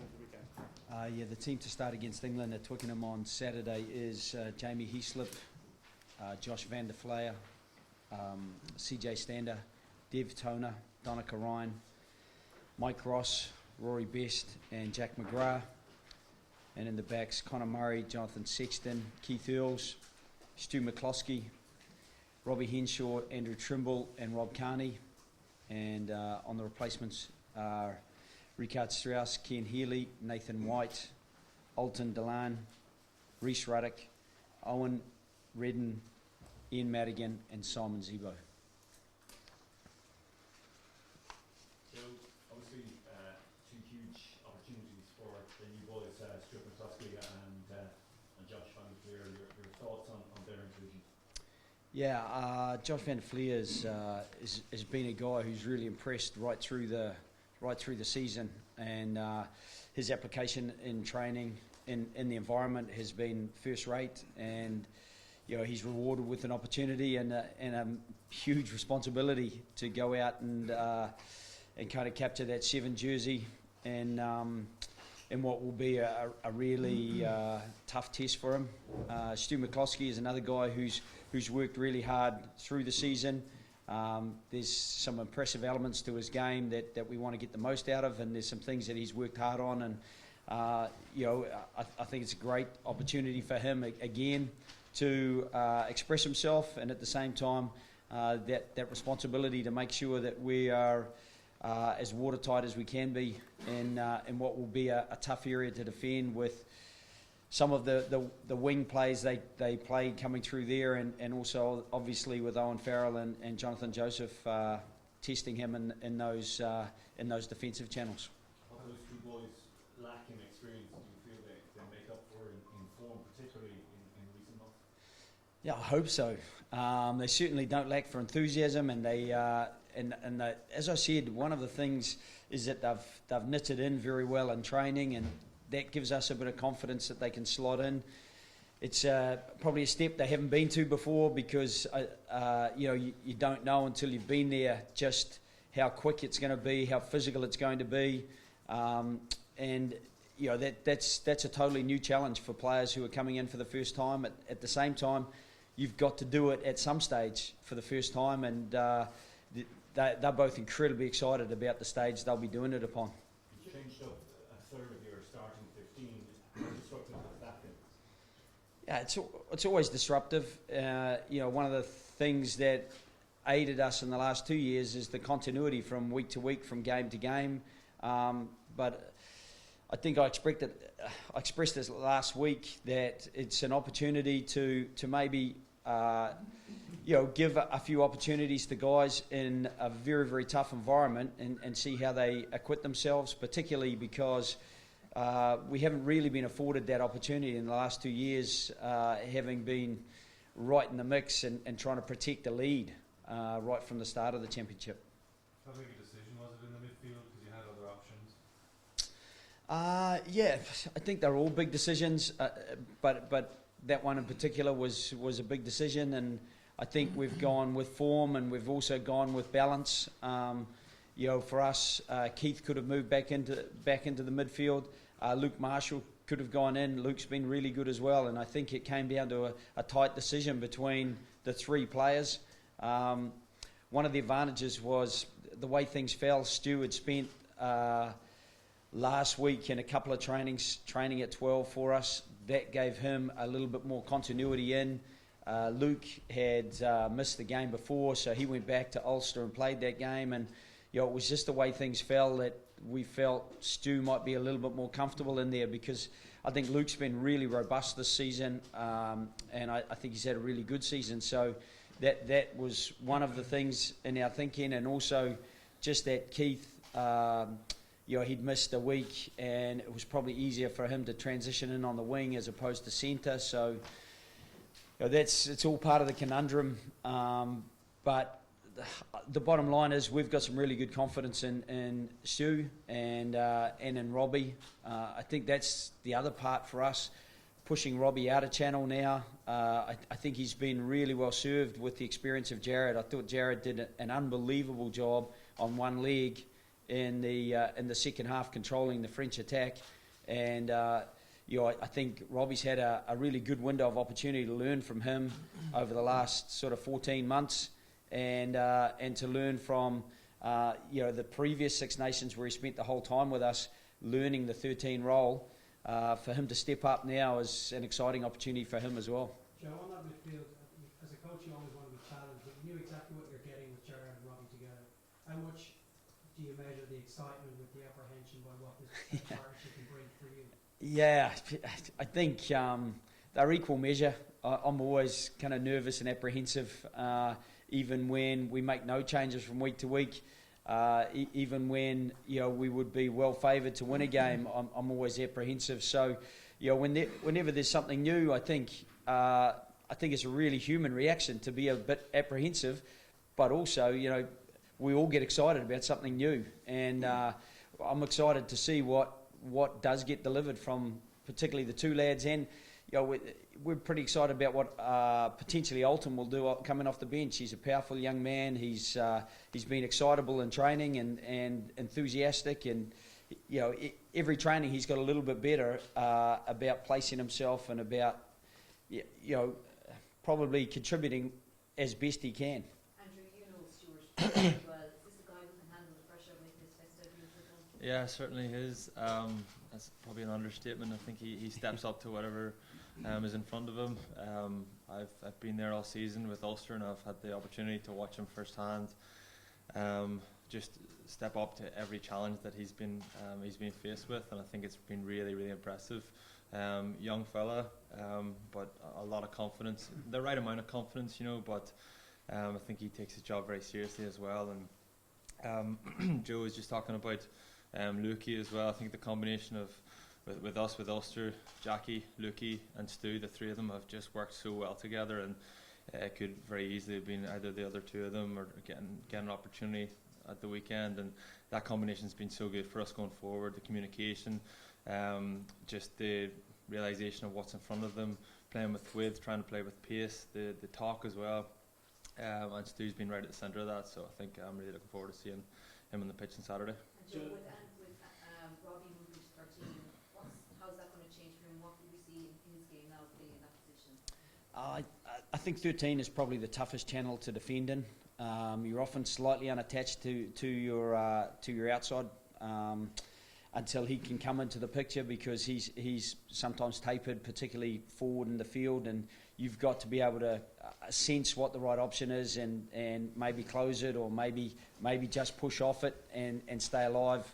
team for the weekend? The team to start against England at Twickenham on Saturday is Jamie Heaslip, Josh van der Flier, CJ Stander, Dev Toner, Donica Ryan, Mike Ross, Rory Best and Jack McGrath. And in the backs, Connor Murray, Jonathan Sexton, Keith Earls, Stu McCloskey, Robbie Henshaw, Andrew Trimble and Rob Carney. And on the replacements are Richard Strauss, Ken Healy, Nathan White, Ultan, Dillane, Rhys Ruddock, Owen Redden, Ian Madigan and Simon Zebo. So obviously two huge opportunities for the new boys, Stuart McCloskey and Josh van der Flier. Your thoughts on their inclusion? Yeah, Josh van der Flier has been a guy who's really impressed right through the season, and his application in training in the environment has been first rate, and he's rewarded with an opportunity and a huge responsibility to go out and kind of capture that 7 jersey and in what will be a really tough test for him. Stu McCloskey is another guy who's worked really hard through the season. There's some impressive elements to his game that we want to get the most out of, and there's some things that he's worked hard on, and I think it's a great opportunity for him again to express himself, and at the same time that responsibility to make sure that we are as watertight as we can be in what will be a tough area to defend, with some of the wing plays they play coming through there, and also obviously with Owen Farrell and Jonathan Joseph testing him in those defensive channels. What do those two boys lack in experience do you feel they make up for in form, particularly in recent months? Yeah, I hope so. They certainly don't lack for enthusiasm, and as I said, one of the things is that they've knitted in very well in training, and that gives us a bit of confidence that they can slot in. It's probably a step they haven't been to before, because you don't know until you've been there just how quick it's going to be, how physical it's going to be, and that's a totally new challenge for players who are coming in for the first time. At the same time, you've got to do it at some stage for the first time, and they're both incredibly excited about the stage they'll be doing it upon. You changed up a third of your starting 15. How disruptive has that been? Yeah, it's always disruptive. One of the things that aided us in the last 2 years is the continuity from week to week, from game to game. But I think I expressed this last week that it's an opportunity to maybe give a few opportunities to guys in a very, very tough environment and see how they acquit themselves, particularly because we haven't really been afforded that opportunity in the last 2 years, having been right in the mix and trying to protect the lead right from the start of the championship. How big a decision was it in the midfield, because you had other options? Yeah, I think they're all big decisions, but that one in particular was a big decision, and I think we've gone with form, and we've also gone with balance. For us, Keith could have moved back into the midfield. Luke Marshall could have gone in. Luke's been really good as well, and I think it came down to a tight decision between the 3 players. One of the advantages was the way things fell. Stuart spent last week in a couple of training at 12 for us. That gave him a little bit more continuity in. Luke had missed the game before, so he went back to Ulster and played that game, and it was just the way things fell that we felt Stu might be a little bit more comfortable in there, because I think Luke's been really robust this season, and I think he's had a really good season. So that was one of the things in our thinking, and also just that Keith, he'd missed a week, and it was probably easier for him to transition in on the wing as opposed to centre. So it's all part of the conundrum, but the bottom line is we've got some really good confidence in Stu and in Robbie. I think that's the other part for us, pushing Robbie out of channel now. I think he's been really well served with the experience of Jared. I thought Jared did an unbelievable job on one leg, in the second half, controlling the French attack. And I think Robbie's had a really good window of opportunity to learn from him over the last sort of 14 months, and to learn from the previous Six Nations where he spent the whole time with us learning the 13 role. For him to step up now is an exciting opportunity for him as well. Joe, on that midfield, as a coach you always want to be challenged, but you knew exactly what you're getting with Jared and Robbie together. How much do you measure the excitement with the apprehension by what this partnership can bring for you? Yeah, I think they're equal measure. I'm always kind of nervous and apprehensive, even when we make no changes from week to week. Even when we would be well favoured to win a game, I'm always apprehensive. So, whenever there's something new, I think it's a really human reaction to be a bit apprehensive, but also we all get excited about something new, and I'm excited to see what does get delivered from particularly the two lads, and we're pretty excited about what potentially Ultan will do coming off the bench. He's a powerful young man. He's been excitable in training and enthusiastic, and every training he's got a little bit better about placing himself and about probably contributing as best he can. Andrew, you know Stuart as well. Is this a guy who can handle the pressure of making his test debut for them? Yeah, certainly is. That's probably an understatement. I think he steps up to whatever is in front of him. I've been there all season with Ulster, and I've had the opportunity to watch him firsthand. Just step up to every challenge that he's been faced with, and I think it's been really, really impressive. Young fella, but a lot of confidence, the right amount of confidence, but I think he takes his job very seriously as well. And Joe was just talking about Lukey as well. I think the combination of with Ulster, Jackie, Lukey and Stu, the three of them have just worked so well together, and it could very easily have been either the other two of them or getting an opportunity at the weekend, and that combination has been so good for us going forward. The communication, just the realisation of what's in front of them, playing with width, trying to play with pace, the talk as well, and Stu's been right at the centre of that, so I think I'm really looking forward to seeing him on the pitch on Saturday. And Joe, with Robbie moving to 13, how's that going to change for him? What will we see in his game now playing in that position? I think 13 is probably the toughest channel to defend in. You're often slightly unattached to your outside until he can come into the picture, because he's sometimes tapered, particularly forward in the field, and you've got to be able to sense what the right option is and maybe close it, or maybe just push off it and stay alive.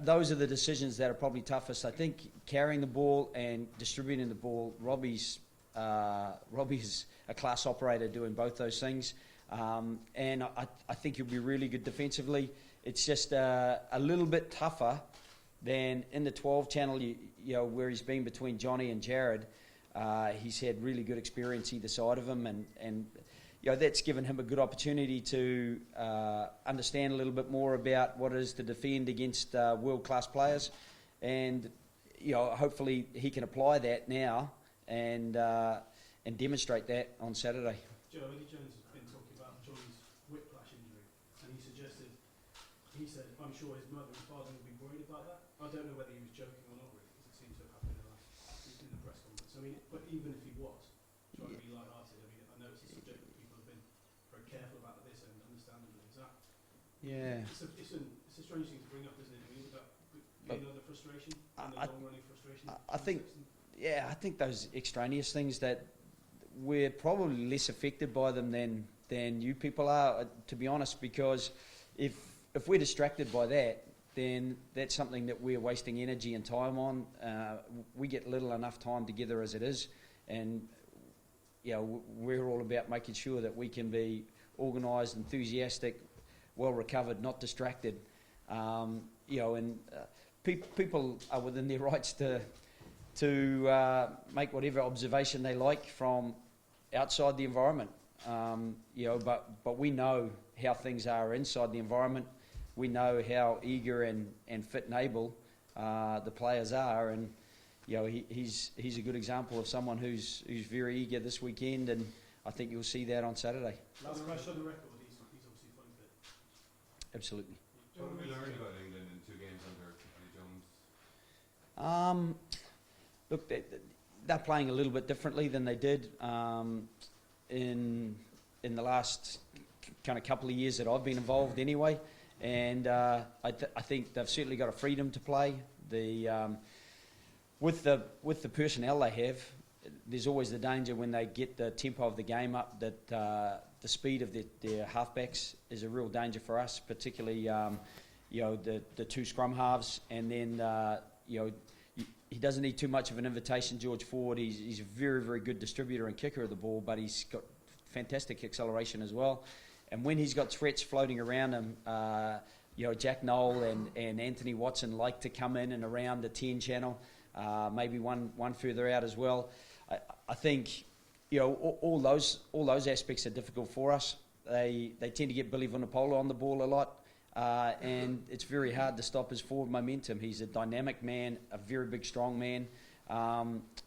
Those are the decisions that are probably toughest. I think carrying the ball and distributing the ball, Robbie's a class operator doing both those things. And I think he'll be really good defensively. It's just a little bit tougher than in the 12 channel, where he's been between Johnny and Jared. He's had really good experience either side of him, and that's given him a good opportunity to understand a little bit more about what it is to defend against world-class players, and hopefully he can apply that now and demonstrate that on Saturday. Joe, Eddie Jones has been talking about John's whiplash injury, and he said, I'm sure his mother and father will be worried about that. I don't know whether he was joking or not, really, because it seems to have happened in the press conference. I mean, but even if he was trying to be light-hearted, I know it's a subject that people have been very careful about this, and understandably, is that? Yeah. It's a strange thing to bring up, isn't it? I mean, would that be another frustration, long-running frustration? I think those extraneous things that we're probably less affected by them than you people are, to be honest, because if we're distracted by that, then that's something that we're wasting energy and time on. We get little enough time together as it is, and we're all about making sure that we can be organised, enthusiastic, well recovered, not distracted. People are within their rights to make whatever observation they like from outside the environment, but we know how things are inside the environment. We know how eager and fit and able the players are, and he's a good example of someone who's very eager this weekend, and I think you'll see that on Saturday. Last question on the record, he's obviously fully fit. Absolutely. What have we learned about England in 2 games under Eddie Jones? Look, they're playing a little bit differently than they did in the last kind of couple of years that I've been involved anyway. And I think they've certainly got a freedom to play. With the personnel they have, there's always the danger when they get the tempo of the game up that the speed of their halfbacks is a real danger for us, particularly the 2 scrum halves. And then he doesn't need too much of an invitation, George Ford. He's a very, very good distributor and kicker of the ball, but he's got fantastic acceleration as well. And when he's got threats floating around him, Jack Noel and Anthony Watson like to come in and around the 10 channel, maybe one further out as well. I think all those aspects are difficult for us. They tend to get Billy Vunipola on the ball a lot, and it's very hard to stop his forward momentum. He's a dynamic man, a very big, strong man,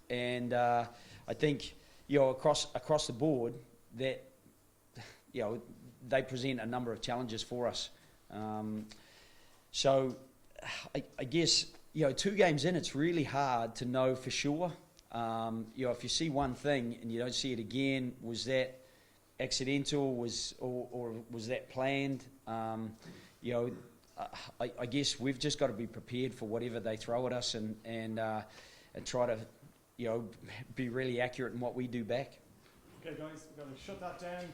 and I think across the board that they present a number of challenges for us. So I guess 2 games in, it's really hard to know for sure. If you see one thing and you don't see it again, was that accidental? Or was that planned? I guess we've just got to be prepared for whatever they throw at us and try to be really accurate in what we do back. Okay, guys, we've got to shut that down.